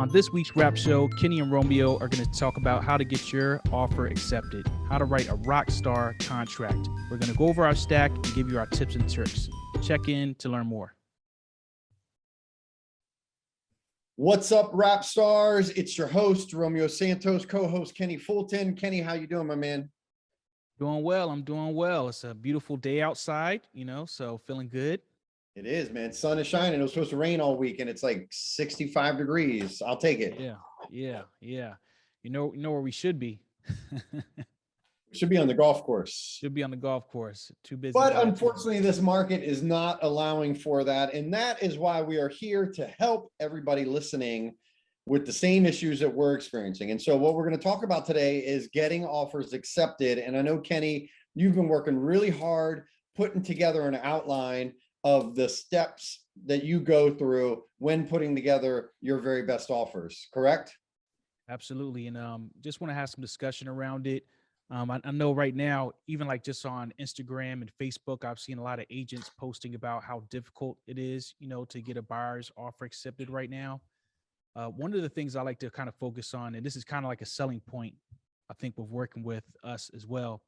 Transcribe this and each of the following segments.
On this week's rap show, Kenny and Romeo are going to talk about how to get your offer accepted, how to write a Rockstar contract. We're going to go over our stack and give you our tips and tricks. Check in to learn more. What's up, rap stars? It's your host, Romeo Santos, co-host Kenny Fulton. Kenny, how you doing, my man? Doing well. I'm doing well. It's a beautiful day outside, so feeling good. It is, man. Sun is shining. It was supposed to rain all week, and it's like 65 degrees. I'll take it. Yeah. You know where we should be. We should be on the golf course. Should be on the golf course. Too busy. But unfortunately, this market is not allowing for that. And that is why we are here to help everybody listening with the same issues that we're experiencing. And so what we're going to talk about today is getting offers accepted. And I know, Kenny, you've been working really hard putting together an outline of the steps that you go through when putting together your very best offers, correct? Absolutely. And just want to have some discussion around it. I know right now, even like just on Instagram and Facebook, I've seen a lot of agents posting about how difficult it is, to get a buyer's offer accepted right now. One of the things I like to kind of focus on, and this is kind of like a selling point, I think, with working with us as well,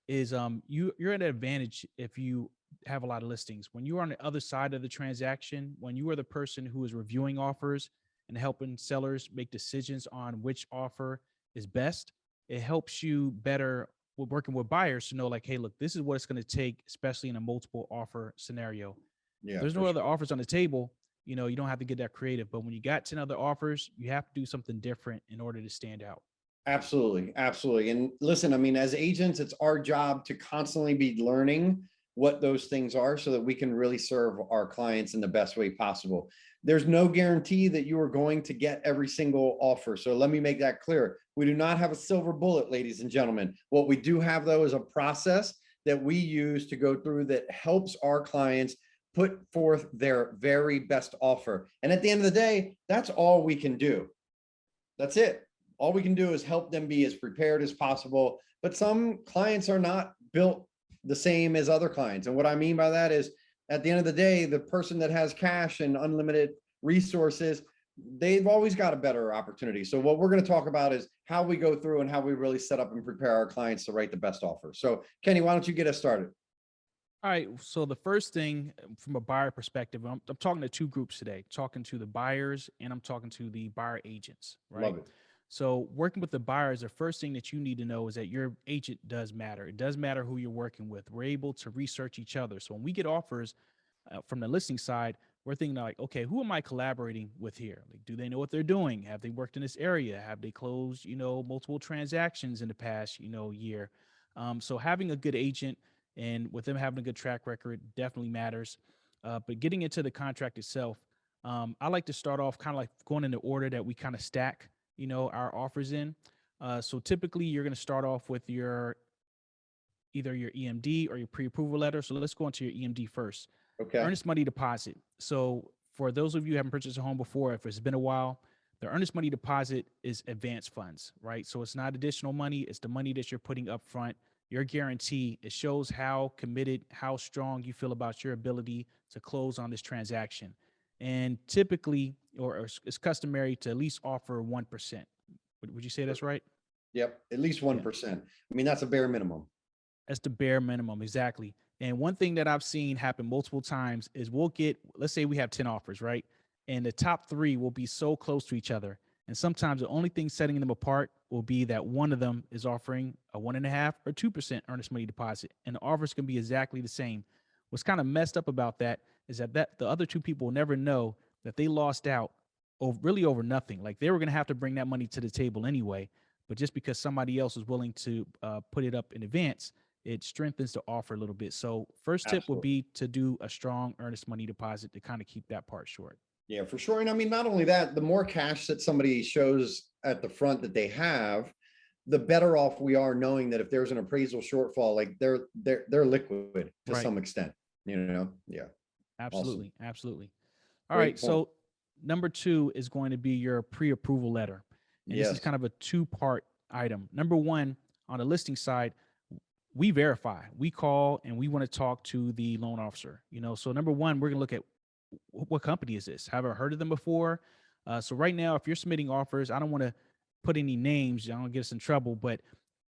is you're at an advantage if you have a lot of listings. When you're on the other side of the transaction, when you are the person who is reviewing offers and helping sellers make decisions on which offer is best, it helps you better with working with buyers to know, like, hey, look, this is what it's going to take, especially in a multiple offer scenario. Yeah, there's no other offers on the table. You don't have to get that creative, but when you got 10 other offers, you have to do something different in order to stand out. Absolutely. Absolutely. And listen, I mean, as agents, it's our job to constantly be learning what those things are so that we can really serve our clients in the best way possible. There's no guarantee that you are going to get every single offer. So let me make that clear. We do not have a silver bullet, ladies and gentlemen. What we do have, though, is a process that we use to go through that helps our clients put forth their very best offer. And at the end of the day, that's all we can do. That's it. All we can do is help them be as prepared as possible. But some clients are not built the same as other clients. And what I mean by that is, at the end of the day, the person that has cash and unlimited resources, they've always got a better opportunity. So what we're going to talk about is how we go through and how we really set up and prepare our clients to write the best offer. So Kenny, why don't you get us started? All right. So the first thing from a buyer perspective, I'm talking to two groups today, talking to the buyers and I'm talking to the buyer agents, right? Love it. So working with the buyers, the first thing that you need to know is that your agent does matter. It does matter who you're working with. We're able to research each other. So when we get offers from the listing side, we're thinking like, okay, who am I collaborating with here? Like, do they know what they're doing? Have they worked in this area? Have they closed, multiple transactions in the past, year? So having a good agent and with them having a good track record definitely matters. But getting into the contract itself, I like to start off kind of like going in the order that we kind of stack our offers in. So typically you're going to start off with either your EMD or your pre-approval letter. So let's go into your EMD first. Okay. Earnest money deposit. So for those of you who haven't purchased a home before, if it's been a while, the earnest money deposit is advance funds, right? So it's not additional money. It's the money that you're putting up front. Your guarantee, it shows how committed, how strong you feel about your ability to close on this transaction. And typically, or it's customary to at least offer 1%. Would you say that's right? Yep, at least 1%. Yeah. I mean, that's a bare minimum. That's the bare minimum, exactly. And one thing that I've seen happen multiple times is let's say we have 10 offers, right? And the top 3 will be so close to each other. And sometimes the only thing setting them apart will be that one of them is offering a 1.5% or 2% earnest money deposit. And the offers can be exactly the same. What's kind of messed up about that is that the other 2 people will never know that they lost out over nothing. Like they were going to have to bring that money to the table anyway. But just because somebody else is willing to put it up in advance, it strengthens the offer a little bit. So first tip would be to do a strong earnest money deposit to kind of keep that part short. Yeah, for sure. And I mean, not only that, the more cash that somebody shows at the front that they have, the better off we are knowing that if there's an appraisal shortfall, like they're liquid to some extent, Yeah. Absolutely. Awesome. Absolutely. All Great right. point. So number 2 is going to be your pre-approval letter. And this is kind of a 2-part item. Number 1, on the listing side, we verify, we call, and we want to talk to the loan officer. So number 1, we're going to look at what company is this? Have I heard of them before? So right now, if you're submitting offers, I don't want to put any names. I don't get us in trouble, but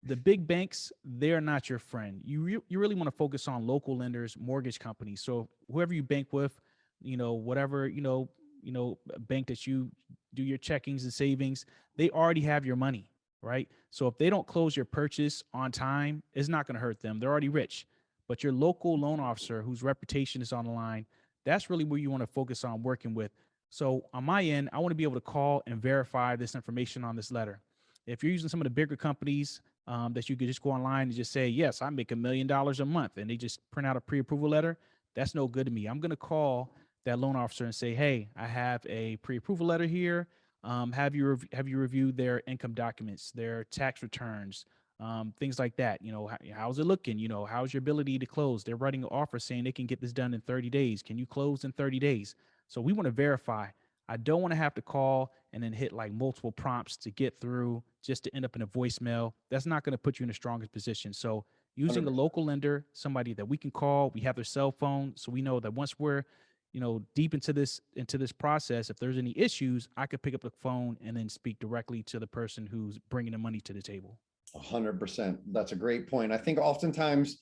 the big banks, they're not your friend. You really want to focus on local lenders, mortgage companies. So whoever you bank with, whatever, bank that you do your checkings and savings, they already have your money, right? So if they don't close your purchase on time, it's not going to hurt them. They're already rich. But your local loan officer whose reputation is on the line, that's really where you want to focus on working with. So on my end, I want to be able to call and verify this information on this letter. If you're using some of the bigger companies, that you could just go online and just say, yes, I make $1 million a month, and they just print out a pre-approval letter, that's no good to me. I'm going to call that loan officer and say, hey, I have a pre-approval letter here. Have you reviewed their income documents, their tax returns, things like that? How's it looking? How's your ability to close? They're writing an offer saying they can get this done in 30 days. Can you close in 30 days? So we want to verify. I don't want to have to call and then hit like multiple prompts to get through just to end up in a voicemail. That's not going to put you in the strongest position. So using a 100%. local lender, somebody that we can call, we have their cell phone, so we know that once we're deep into this process, if there's any issues, I could pick up the phone and then speak directly to the person who's bringing the money to the table. 100%. That's a great point. I think oftentimes,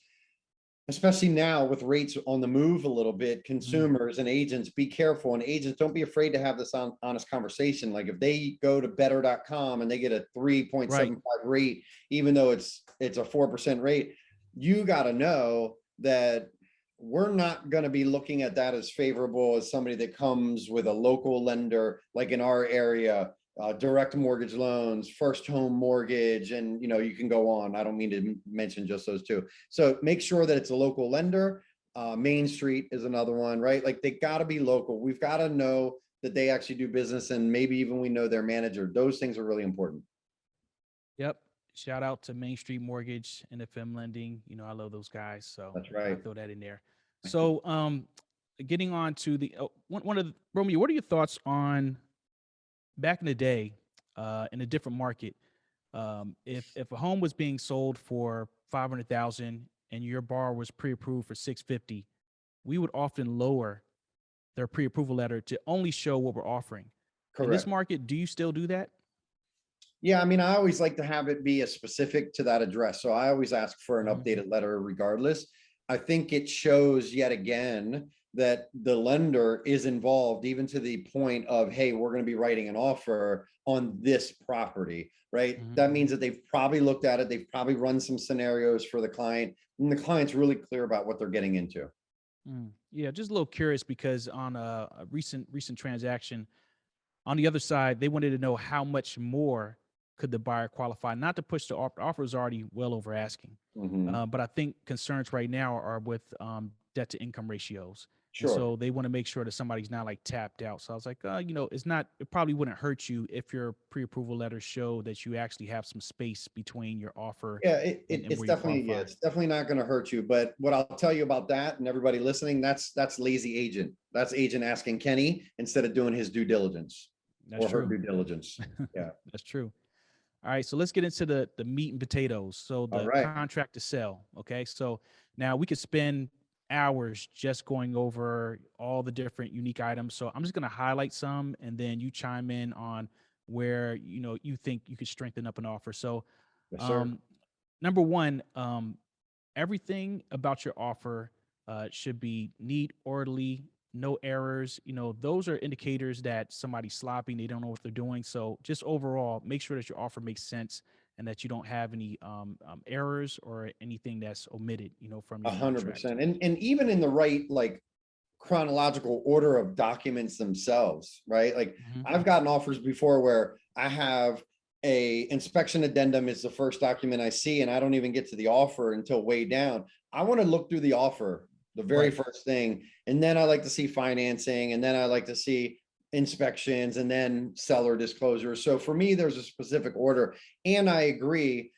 especially now with rates on the move a little bit, Mhm. consumers and agents, be careful. And agents, don't be afraid to have this honest conversation. Like if they go to better.com and they get a Right. 3.75 rate, even though it's a 4% rate, you got to know that we're not going to be looking at that as favorable as somebody that comes with a local lender, like in our area, direct mortgage loans, first home mortgage, and you can go on. I don't mean to mention just those two. So make sure that it's a local lender. Main Street is another one, right? Like they got to be local. We've got to know that they actually do business, and maybe even we know their manager. Those things are really important. Yep. Shout out to Main Street Mortgage and FM Lending. I love those guys, so That's I'll right. throw that in there. So, getting on to the one of the Romeo, what are your thoughts on back in the day, in a different market? If a home was being sold for 500,000 and your borrower was pre-approved for 650, we would often lower their pre-approval letter to only show what we're offering. In this Correct. market, do you still do that? Yeah, I mean, I always like to have it be a specific to that address. So I always ask for an Mhm. updated letter regardless. I think it shows yet again that the lender is involved, even to the point of, hey, we're going to be writing an offer on this property, right? Mhm. That means that they've probably looked at it, they've probably run some scenarios for the client, and the client's really clear about what they're getting into. Yeah, just a little curious because on a recent transaction, on the other side, they wanted to know how much more could the buyer qualify, not to push the offer is already well over asking. Mhm. But I think concerns right now are with debt to income ratios. And Sure. so they want to make sure that somebody's not like tapped out. So I was like, it probably wouldn't hurt you if your pre-approval letters show that you actually have some space between your offer Yeah, and it's where you definitely, yeah, qualify. it's definitely not going to hurt you. But what I'll tell you about that, and everybody listening, that's lazy agent. That's agent asking Kenny instead of doing his due diligence That's or her true. due diligence. Yeah. That's true. All right, so let's get into the meat and potatoes. So All the right. contract to sell. Okay, so now we could spend hours just going over all the different unique items. So I'm just going to highlight some, and then you chime in on where you think you could strengthen up an offer. So, Yes, sir. um, number one, everything about your offer should be neat, orderly, no errors. Those are indicators that somebody's sloppy and they don't know what they're doing. So just overall, make sure that your offer makes sense and that you don't have any errors or anything that's omitted, from A your hundred contract. percent. And even in the right, like, chronological order of documents themselves, right? Like Mhm. I've gotten offers before where I have a inspection addendum is the first document I see, and I don't even get to the offer until way down. I want to look through the offer, the very Right. first thing, and then I like to see financing, and then I like to see inspections, and then seller disclosure. So for me, there's a specific order, and I agree.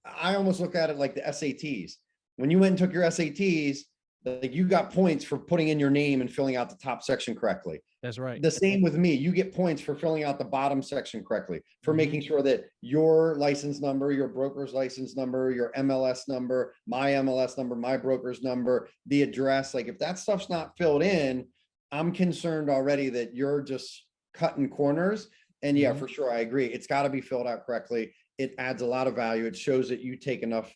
I almost look at it like the SATs. When you went and took your SATs, like you got points for putting in your name and filling out the top section correctly. That's right. The same with me. You get points for filling out the bottom section correctly, for Hmm. making sure that your license number, your broker's license number, your MLS number, my MLS number, my broker's number, the address, like if that stuff's not filled in, I'm concerned already that you're just cutting corners. And yeah, Mhm. for sure, I agree. It's got to be filled out correctly. It adds a lot of value. It shows that you take enough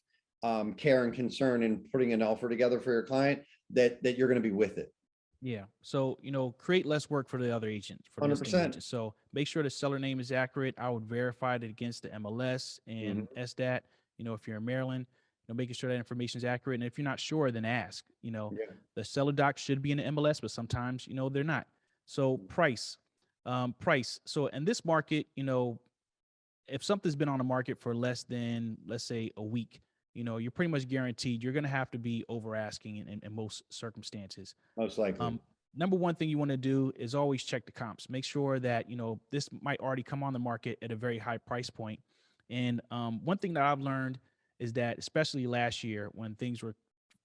care and concern in putting an offer together for your client that you're going to be with it. Yeah. So, create less work for the other agent, for the listing 100%. agent. So make sure the seller name is accurate. I would verify it against the MLS and Hmm. SDAT. If you're in Maryland, making sure that information is accurate. And if you're not sure, then ask. Yeah. The seller doc should be in the MLS, but sometimes, they're not. So price. So in this market, if something's been on the market for less than, let's say, a week, you're pretty much guaranteed you're going to have to be over asking in most circumstances. Most likely. um, Number one thing you want to do is always check the comps. Make sure that this might already come on the market at a very high price point. And one thing that I've learned is that, especially last year when things were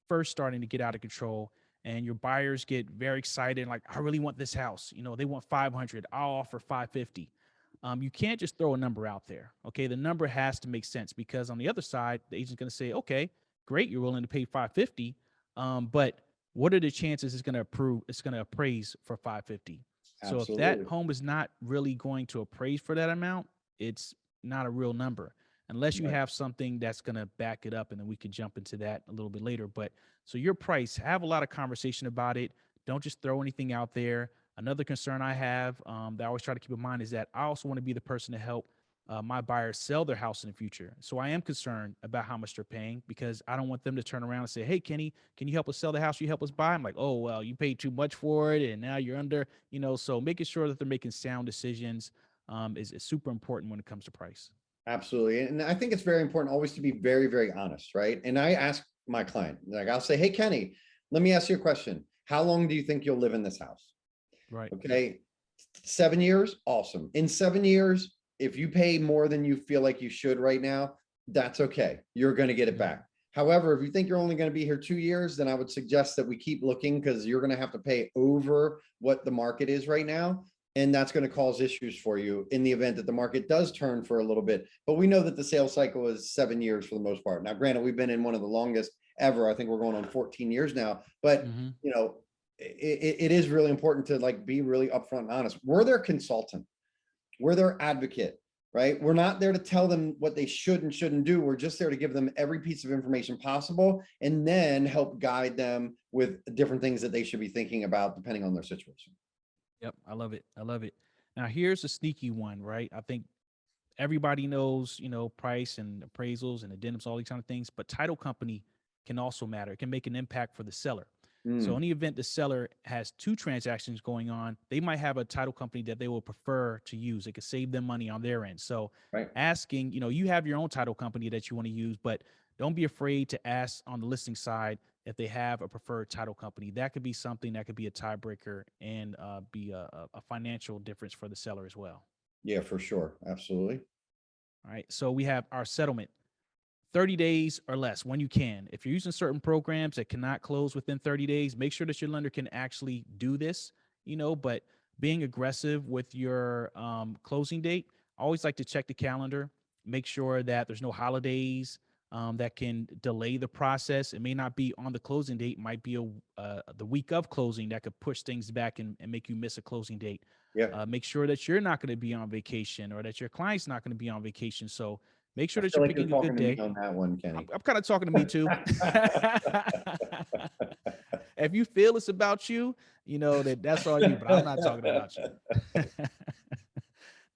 first starting to get out of control, and your buyers get very excited, like, I really want this house. They want 500. I'll offer 550. You can't just throw a number out there. Okay, the number has to make sense, because on the other side, the agent's going to say, okay, great, you're willing to pay 550, but what are the chances it's going to appraise for 550? So if that Absolutely. home is not really going to appraise for that amount, it's not a real number, unless you Right. have something that's going to back it up. And then we could jump into that a little bit later. But so your price, have a lot of conversation about it. Don't just throw anything out there. Another concern I have, that I always try to keep in mind, is that I also want to be the person to help my buyers sell their house in the future. So I am concerned about how much they're paying, because I don't want them to turn around and say, hey, Kenny, can you help us sell the house? You help us buy? I'm like, oh, well, you paid too much for it, and now you're under, so making sure that they're making sound decisions is super important when it comes to price. Absolutely. And I think it's very important always to be very, very honest, right? And I ask my client, like, I'll say, hey, Kenny, let me ask you a question. How long do you think you'll live in this house? Right. Okay. 7 years. Awesome. In 7 years, if you pay more than you feel like you should right now, that's okay. You're going to get it Mhm. back. However, if you think you're only going to be here 2 years, then I would suggest that we keep looking, because you're going to have to pay over what the market is right now. And that's going to cause issues for you in the event that the market does turn for a little bit. But we know that the sales cycle is 7 years for the most part. Now, granted, we've been in one of the longest ever. I think we're going on 14 years now. But, Mhm. it is really important to, like, be really upfront and honest. We're their consultant. We're their advocate, right? We're not there to tell them what they should and shouldn't do. We're just there to give them every piece of information possible, and then help guide them with different things that they should be thinking about depending on their situation. Yep. I love it. I love it. Now, here's a sneaky one, right? I think everybody knows, price and appraisals and addendums, all these kind of things, but title company can also matter. It can make an impact for the seller. So in Mm, the event the seller has two transactions going on, they might have a title company that they will prefer to use. It could save them money on their end. So right. asking, you have your own title company that you want to use, but don't be afraid to ask on the listing side if they have a preferred title company. That could be something that could be a tiebreaker, and be a financial difference for the seller as well. Yeah, for sure. Absolutely. All right. So we have our settlement, 30 days or less when you can. If you're using certain programs that cannot close within 30 days, make sure that your lender can actually do this, but being aggressive with your closing date, I always like to check the calendar, make sure that there's no holidays that can delay the process. It may not be on the closing date, it might be the week of closing that could push things back and make you miss a closing date. Yeah. Make sure that you're not going to be on vacation, or that your client's not going to be on vacation. So make I sure that feel you're like you're picking a good talking to me day. on that one, I'm, Kenny. I'm kind of talking to me too. If you feel it's about you, that's on you, but I'm not talking about you.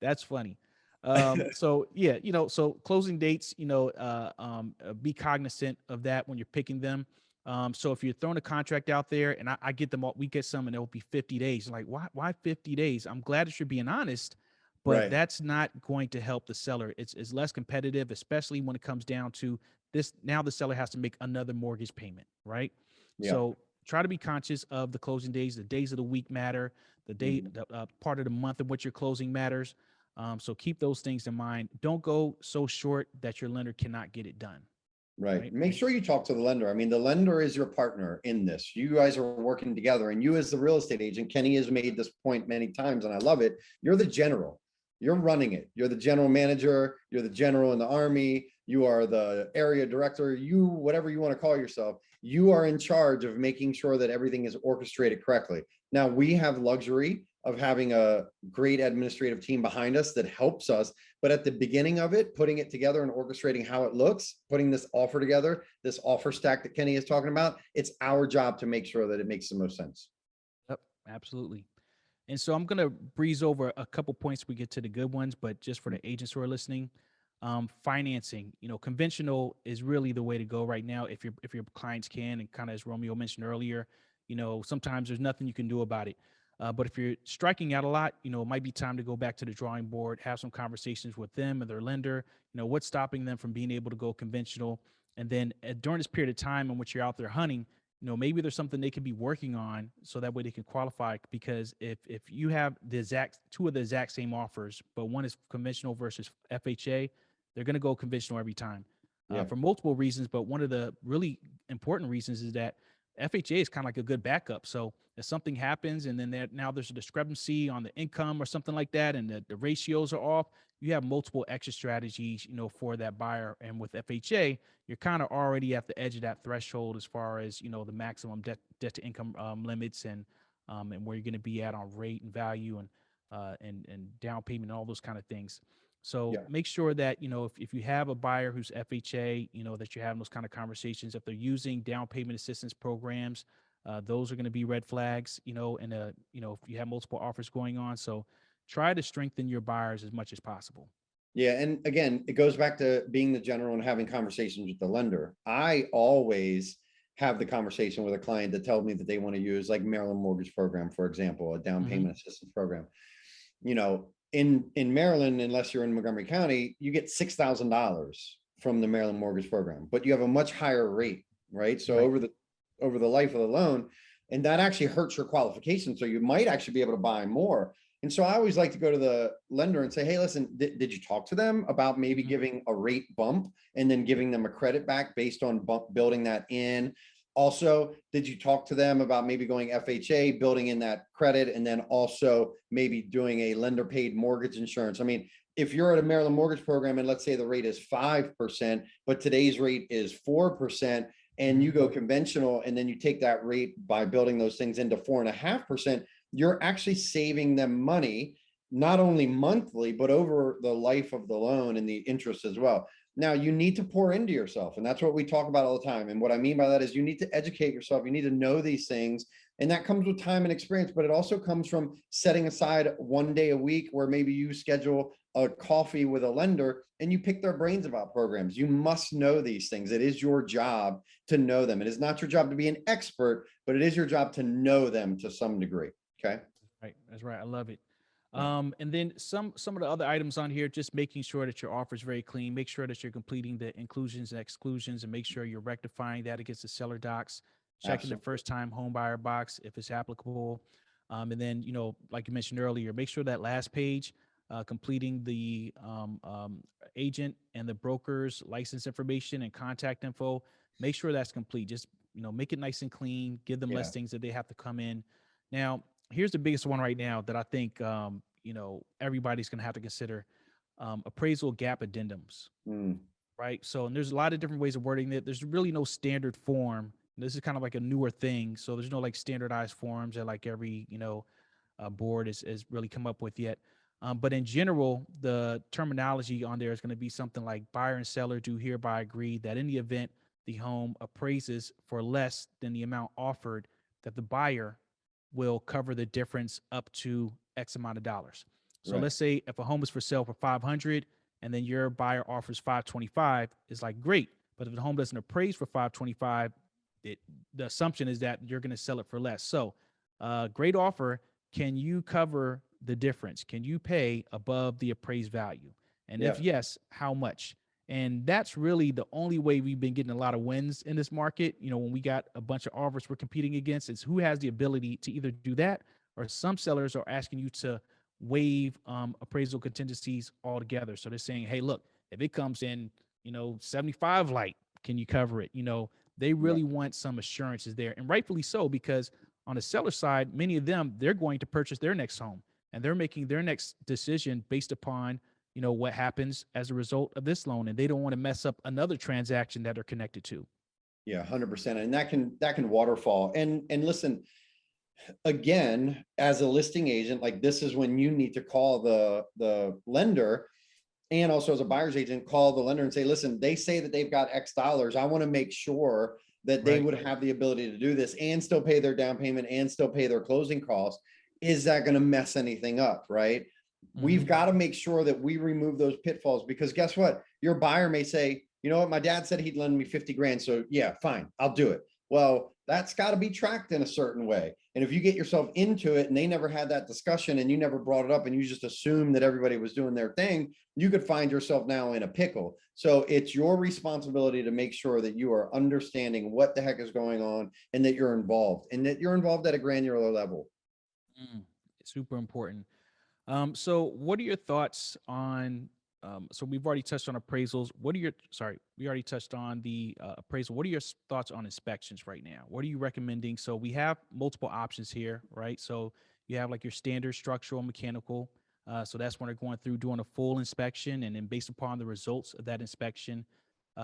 That's funny. So yeah, so closing dates, be cognizant of that when you're picking them. So if you're throwing a contract out there, and I get them all, we get some and it'll be 50 days. Like, why 50 days? I'm glad that you're being honest, but Right. that's not going to help the seller. It's less competitive, especially when it comes down to this. Now the seller has to make another mortgage payment, right? Yeah. So try to be conscious of the closing days. The days of the week matter. Mhm. The part of the month in which you're closing matters. So keep those things in mind. Don't go so short that your lender cannot get it done. Right. Right. Make sure you talk to the lender. I mean, the lender is your partner in this. You guys are working together, and you, as the real estate agent, Kenny has made this point many times, and I love it. You're the general. You're running it. You're the general manager. You're the general in the army. You are the area director. You, whatever you want to call yourself, you are in charge of making sure that everything is orchestrated correctly. Now we have luxury of having a great administrative team behind us that helps us. But at the beginning of it, putting it together and orchestrating how it looks, putting this offer together, this offer stack that Kenny is talking about, it's our job to make sure that it makes the most sense. Yep, absolutely. And so I'm gonna breeze over a couple points. We get to the good ones, but just for the agents who are listening, financing, conventional is really the way to go right now. If your clients can, and kind of as Romeo mentioned earlier, sometimes there's nothing you can do about it. But if you're striking out a lot, it might be time to go back to the drawing board, have some conversations with them and their lender. What's stopping them from being able to go conventional? And then during this period of time in which you're out there hunting, maybe there's something they could be working on so that way they can qualify. Because if you have the exact two of the exact same offers, but one is conventional versus FHA, they're going to go conventional every time, Yeah. for multiple reasons. But one of the really important reasons is that FHA is kind of like a good backup. So if something happens and then now there's a discrepancy on the income or something like that, and the ratios are off, you have multiple extra strategies, for that buyer. And with FHA, you're kind of already at the edge of that threshold as far as the maximum debt to income limits, and where you're going to be at on rate and value, and down payment and all those kind of things. So Yeah. make sure that if you have a buyer who's FHA, that you're having those kind of conversations. If they're using down payment assistance programs, those are going to be red flags. And if you have multiple offers going on, so try to strengthen your buyers as much as possible. Yeah. And again, it goes back to being the general and having conversations with the lender. I always have the conversation with a client that tells me that they want to use like Maryland Mortgage Program, for example, a down Mm-hmm. payment assistance program. In Maryland, unless you're in Montgomery County, you get $6,000 from the Maryland Mortgage Program, but you have a much higher rate, right? So Right. over the life of the loan, and that actually hurts your qualification. So you might actually be able to buy more. And so I always like to go to the lender and say, hey, listen, did you talk to them about maybe Mhm. giving a rate bump and then giving them a credit back based on building that in? Also, did you talk to them about maybe going FHA, building in that credit, and then also maybe doing a lender paid mortgage insurance? I mean, if you're at a Maryland Mortgage Program and let's say the rate is 5%, but today's rate is 4%, and you go conventional and then you take that rate by building those things into 4.5%, you're actually saving them money, not only monthly, but over the life of the loan and the interest as well. Now you need to pour into yourself. And that's what we talk about all the time. And what I mean by that is you need to educate yourself. You need to know these things. And that comes with time and experience, but it also comes from setting aside one day a week where maybe you schedule a coffee with a lender and you pick their brains about programs. You must know these things. It is your job to know them. It is not your job to be an expert, but it is your job to know them to some degree. Okay. Right. That's right. I love it. Yeah. And then some of the other items on here, just making sure that your offer is very clean. Make sure that you're completing the inclusions and exclusions, and make sure you're rectifying that against the seller docs. Checking the Absolutely. first time home buyer box if it's applicable. And then like you mentioned earlier, make sure that last page, completing the agent and the broker's license information and contact info. Make sure that's complete. Just make it nice and clean. Give them Yeah. listings that they have to come in. Now, here's the biggest one right now that I think everybody's going to have to consider: appraisal gap addendums. Mm. Right. So, and there's a lot of different ways of wording it. There's really no standard form. This is kind of like a newer thing. So there's no like standardized forms that like every board is really come up with yet. But in general, the terminology on there is going to be something like buyer and seller do hereby agree that in the event the home appraises for less than the amount offered, that the buyer will cover the difference up to X amount of dollars. So Right. let's say if a home is for sale for 500 and then your buyer offers 525, it's like great. But if the home doesn't appraise for 525, the assumption is that you're going to sell it for less. So, great offer. Can you cover the difference? Can you pay above the appraised value? And Yeah. if yes, how much? And that's really the only way we've been getting a lot of wins in this market. When we got a bunch of offers we're competing against, is who has the ability to either do that, or some sellers are asking you to waive appraisal contingencies altogether. So they're saying, hey, look, if it comes in, 75 light, can you cover it? They Yeah. really want some assurances there, and rightfully so, because on the seller side, many of them, they're going to purchase their next home and they're making their next decision based upon what happens as a result of this loan, and they don't want to mess up another transaction that they're connected to. Yeah. 100%. And that can waterfall. And listen, Again, as a listing agent, like this is when you need to call the lender, and also as a buyer's agent, call the lender and say, listen, they say that they've got X dollars. I want to make sure that they Right. would have the ability to do this and still pay their down payment and still pay their closing costs. Is that going to mess anything up? Right. Hmm. We've got to make sure that we remove those pitfalls, because guess what? Your buyer may say, you know what, my dad said he'd lend me 50 grand. So yeah, fine, I'll do it. Well, that's got to be tracked in a certain way. And if you get yourself into it and they never had that discussion and you never brought it up and you just assumed that everybody was doing their thing, you could find yourself now in a pickle. So it's your responsibility to make sure that you are understanding what the heck is going on and that you're involved at a granular level. Mm, super important. So what are your thoughts on, so we've already touched on appraisals. We already touched on the appraisal. What are your thoughts on inspections right now? What are you recommending? So we have multiple options here, right? So you have like your standard structural and mechanical. So that's when they're going through doing a full inspection. And then based upon the results of that inspection,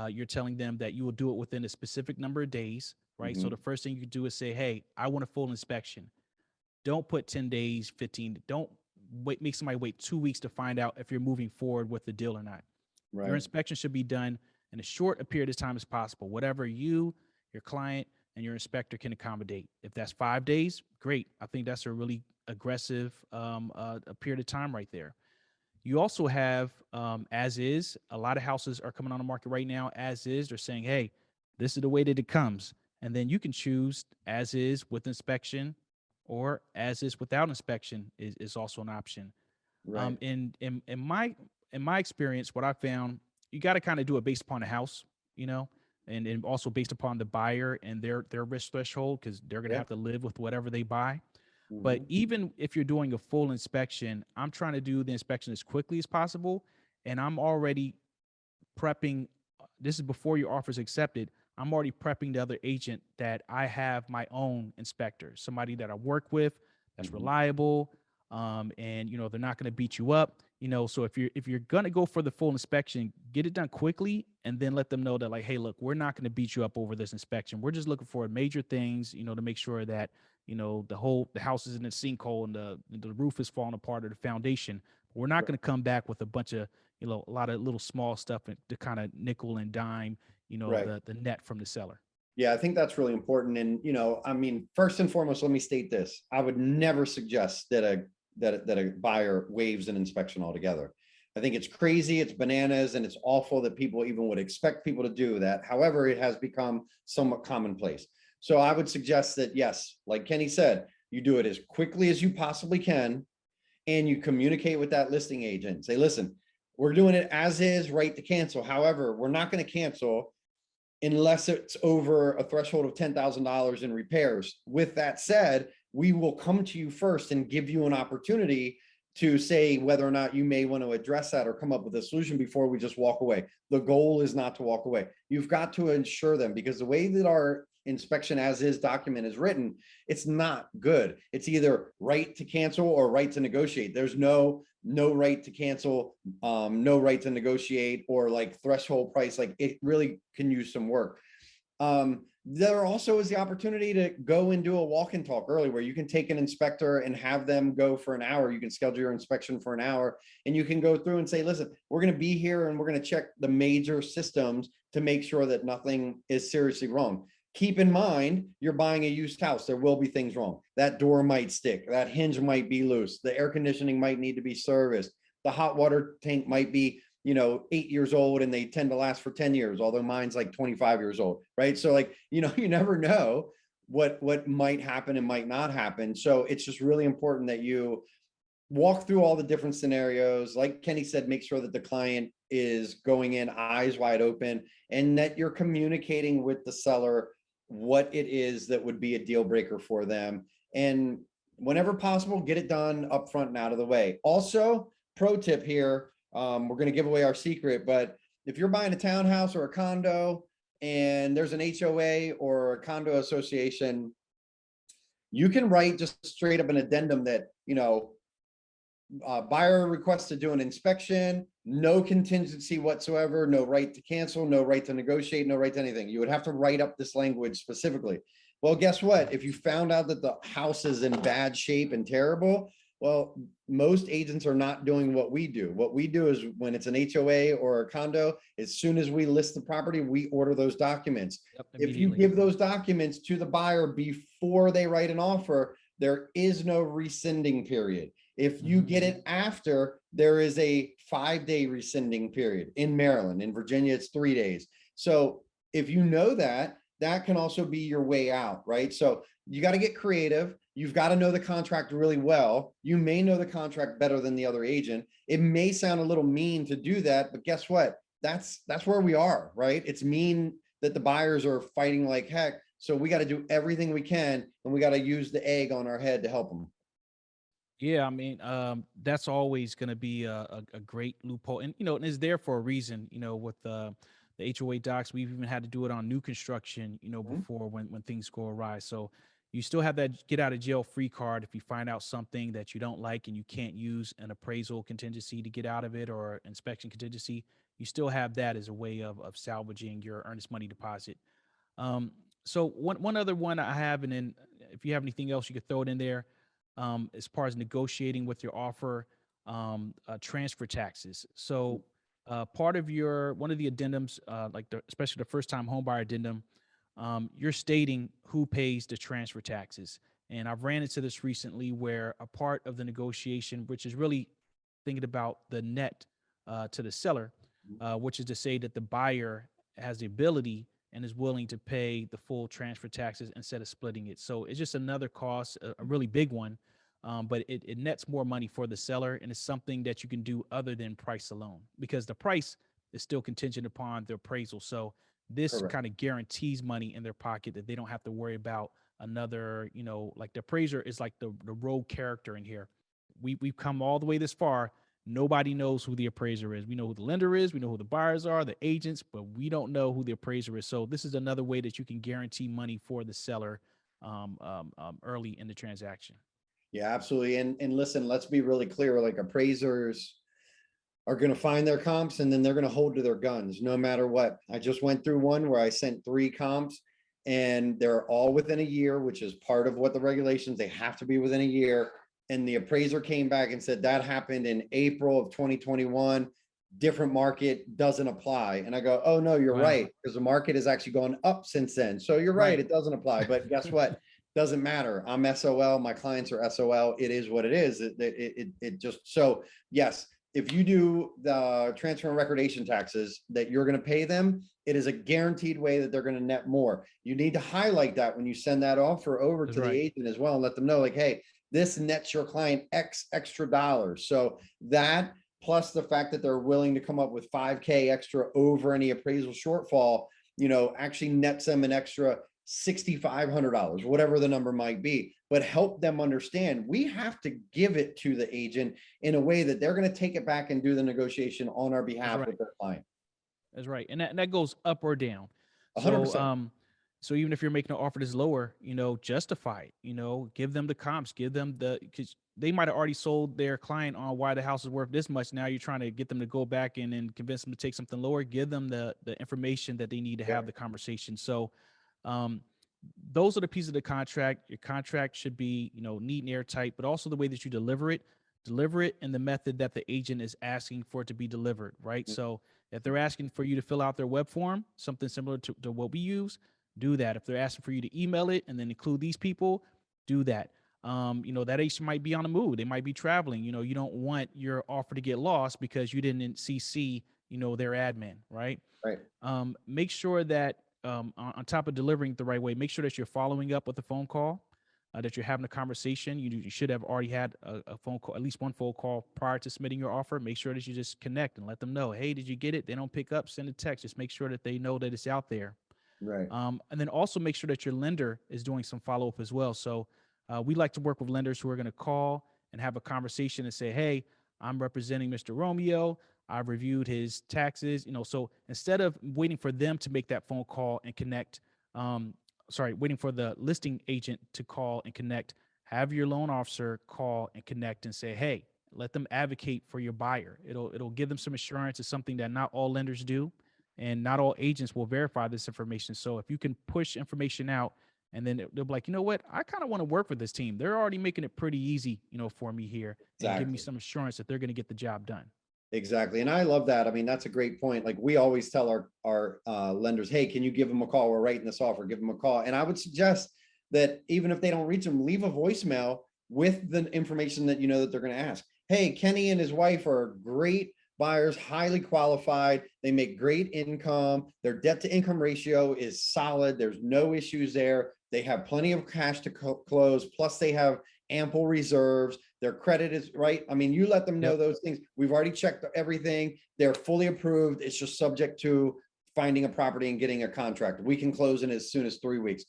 you're telling them that you will do it within a specific number of days, right? So Mhm. the first thing you do is say, hey, I want a full inspection. Don't put 10 days, 15. Don't make somebody wait 2 weeks to find out if you're moving forward with the deal or not. Your Right. inspection should be done in as short a period of time as possible, whatever you, your client, and your inspector can accommodate. If that's 5 days, great. I think that's a really aggressive a period of time right there. You also have as is. A lot of houses are coming on the market right now as is. They're saying, hey, this is the way that it comes. And then you can choose as is with inspection, or as is without inspection is also an option. Right. In my experience, what I found, you got to kind of do it based upon the house, you know, and also based upon the buyer and their risk threshold, because they're gonna Yeah. have to live with whatever they buy. But Mhm. even if you're doing a full inspection, I'm trying to do the inspection as quickly as possible, and I'm already prepping. This is before your offer is accepted. I'm already prepping the other agent that I have my own inspector, somebody that I work with that's Mhm. reliable, and they're not going to beat you up. So if you're going to go for the full inspection, get it done quickly, and then let them know that, like, hey, look, we're not going to beat you up over this inspection. We're just looking for major things, to make sure that the house is in a sinkhole and the roof is falling apart or the foundation. We're not going to come back with a bunch of a lot of little small stuff to kind of nickel and dime, Right. the net from the seller. Yeah, I think that's really important. And, I mean, first and foremost, let me state this. I would never suggest that a buyer waives an inspection altogether. I think it's crazy, it's bananas, and it's awful that people even would expect people to do that. However, it has become somewhat commonplace. So I would suggest that, yes, like Kenny said, you do it as quickly as you possibly can, and you communicate with that listing agent. Say, listen, we're doing it as is, right to cancel. However, we're not going to cancel unless it's over a threshold of $10,000 in repairs. With that said, we will come to you first and give you an opportunity to say whether or not you may want to address that or come up with a solution before we just walk away. The goal is not to walk away. You've got to ensure them, because the way that our inspection as is document is written, it's not good. It's either right to cancel or right to negotiate. There's no right to cancel, no right to negotiate, or like threshold price. Like, it really can use some work. There also is the opportunity to go and do a walk and talk early, where you can take an inspector and have them go for an hour. You can schedule your inspection for an hour, and you can go through and say, listen, we're going to be here and we're going to check the major systems to make sure that nothing is seriously wrong. Keep in mind, you're buying a used house. There will be things wrong. That door might stick. That hinge might be loose. The air conditioning might need to be serviced. The hot water tank might be 8 years old, and they tend to last for 10 years, although mine's like 25 years old, right? So like, you never know what might happen and might not happen. So it's just really important that you walk through all the different scenarios. Like Kenny said, make sure that the client is going in eyes wide open, and that you're communicating with the seller what it is that would be a deal breaker for them. And whenever possible, get it done up front and out of the way. Also, pro tip here, we're going to give away our secret, but if you're buying a townhouse or a condo and there's an HOA or a condo association, you can write just straight up an addendum that, buyer requests to do an inspection, no contingency whatsoever, no right to cancel, no right to negotiate, no right to anything. You would have to write up this language specifically. Well, guess what? If you found out that the house is in bad shape and terrible, well, most agents are not doing what we do. What we do is when it's an HOA or a condo, as soon as we list the property, we order those documents. Yep, If you immediately. give those documents to the buyer before they write an offer, there is no rescinding period. If you get it after, there is a 5-day rescinding period in Maryland. In Virginia, it's 3 days. So if you know that, that can also be your way out, right? So you got to get creative. You've got to know the contract really well. You may know the contract better than the other agent. It may sound a little mean to do that, but guess what? That's where we are, right? It's mean that the buyers are fighting like heck. So we got to do everything we can, and we got to use the egg on our head to help them. Yeah, I mean, that's always going to be a great loophole, and and it's there for a reason. With the HOA docs, we've even had to do it on new construction. Mhm. Before when things go awry. So you still have that get out of jail free card if you find out something that you don't like and you can't use an appraisal contingency to get out of it or inspection contingency. You still have that as a way of salvaging your earnest money deposit. Um, so one other one I have, and then if you have anything else, you could throw it in there. As far as negotiating with your offer, transfer taxes. So part of your one of the addendums, like especially the first time homebuyer addendum, you're stating who pays the transfer taxes. And I've ran into this recently where a part of the negotiation, which is really thinking about the net to the seller, which is to say that the buyer has the ability and is willing to pay the full transfer taxes instead of splitting it. So it's just another cost, a really big one, but it nets more money for the seller, and it's something that you can do other than price alone because the price is still contingent upon the appraisal. So this Correct. kind of guarantees money in their pocket that they don't have to worry about another, like the appraiser is like the rogue character in here. We've come all the way this far. Nobody knows who the appraiser is. We know who the lender is, we know who the buyers are, the agents, but we don't know who the appraiser is. So this is another way that you can guarantee money for the seller early in the transaction. Yeah, absolutely. And listen, let's be really clear. Like appraisers are going to find their comps and then they're going to hold to their guns no matter what. I just went through one where I sent 3 comps and they're all within a year, which is part of what the regulations, they have to be within a year. And the appraiser came back and said that happened in April of 2021. Different market doesn't apply. And I go, oh no, you're Wow. right. Because the market has actually gone up since then. So you're right, Right. it doesn't apply. But guess what? Doesn't matter. I'm SOL. My clients are SOL. It is what it is. It just, so yes, if you do the transfer and recordation taxes that you're going to pay them, it is a guaranteed way that they're going to net more. You need to highlight that when you send that offer over That's to the right. agent as well and let them know like, hey, this nets your client X extra dollars. So that plus the fact that they're willing to come up with 5K extra over any appraisal shortfall, actually nets them an extra $6,500, whatever the number might be, but help them understand we have to give it to the agent in a way that they're going to take it back and do the negotiation on our That's behalf right. with their client. That's right. And that goes up or down. So 100%. so even if you're making an offer that's lower, justify it, give them the comps, give them because they might have already sold their client on why the house is worth this much. Now you're trying to get them to go back and convince them to take something lower, give them the information that they need to have Yep. the conversation. So um those are the pieces of the contract. Your contract should be, neat and airtight, but also the way that you deliver it in the method that the agent is asking for it to be delivered, right? So if they're asking for you to fill out their web form, something similar to what we use, do that. If they're asking for you to email it and then include these people, do that. That agent might be on the move. They might be traveling. You don't want your offer to get lost because you didn't CC, their admin, right? Right. Make sure that on top of delivering the right way, make sure that you're following up with a phone call, that you're having a conversation. You should have already had a phone call, at least one phone call prior to submitting your offer. Make sure that you just connect and let them know, hey, did you get it? They don't pick up, send a text. Just make sure that they know that it's out there. Right. And then also make sure that your lender is doing some follow up as well. So we like to work with lenders who are going to call and have a conversation and say, hey, I'm representing Mr. Romeo. I've reviewed his taxes. So instead of waiting for them to make that phone call and connect, waiting for the listing agent to call and connect, have your loan officer call and connect and say, hey, let them advocate for your buyer. It'll give them some assurance. It's something that not all lenders do and not all agents will verify this information. So if you can push information out, And then they'll be like, you know what? I kind of want to work with this team. They're already making it pretty easy, for me here and give me Exactly. some assurance that they're going to get the job done. Exactly. And I love that. I mean, that's a great point. Like we always tell our lenders, hey, can you give them a call? We're writing this offer, give them a call. And I would suggest that even if they don't reach them, leave a voicemail with the information that you know that they're going to ask. Hey, Kenny and his wife are great buyers, highly qualified. They make great income. Their debt to income ratio is solid. There's no issues there. They have plenty of cash to close. Plus they have ample reserves. Their credit is right. I mean, you let them know Yep. those things. We've already checked everything. They're fully approved. It's just subject to finding a property and getting a contract. We can close in as soon as 3 weeks.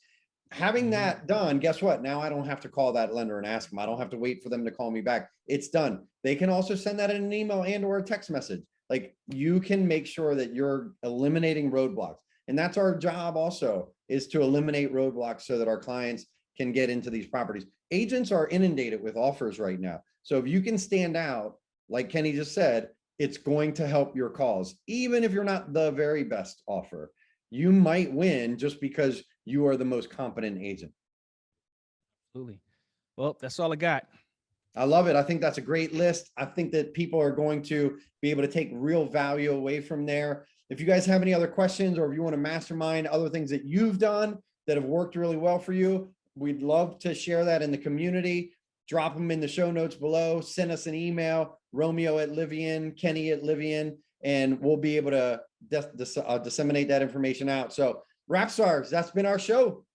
Having Mhm. that done, guess what? Now I don't have to call that lender and ask them. I don't have to wait for them to call me back. It's done. They can also send that in an email and or a text message. Like you can make sure that you're eliminating roadblocks. And that's our job also, is to eliminate roadblocks so that our clients can get into these properties. Agents are inundated with offers right now. So if you can stand out, like Kenny just said, it's going to help your cause. Even if you're not the very best offer, you might win just because you are the most competent agent. Absolutely. Well, that's all I got. I love it. I think that's a great list. I think that people are going to be able to take real value away from there. If you guys have any other questions, or if you want to mastermind other things that you've done that have worked really well for you, we'd love to share that in the community. Drop them in the show notes below. Send us an email, Romeo at Livian, Kenny at Livian, and we'll be able to disseminate that information out. So ROCKSTARS, that's been our show.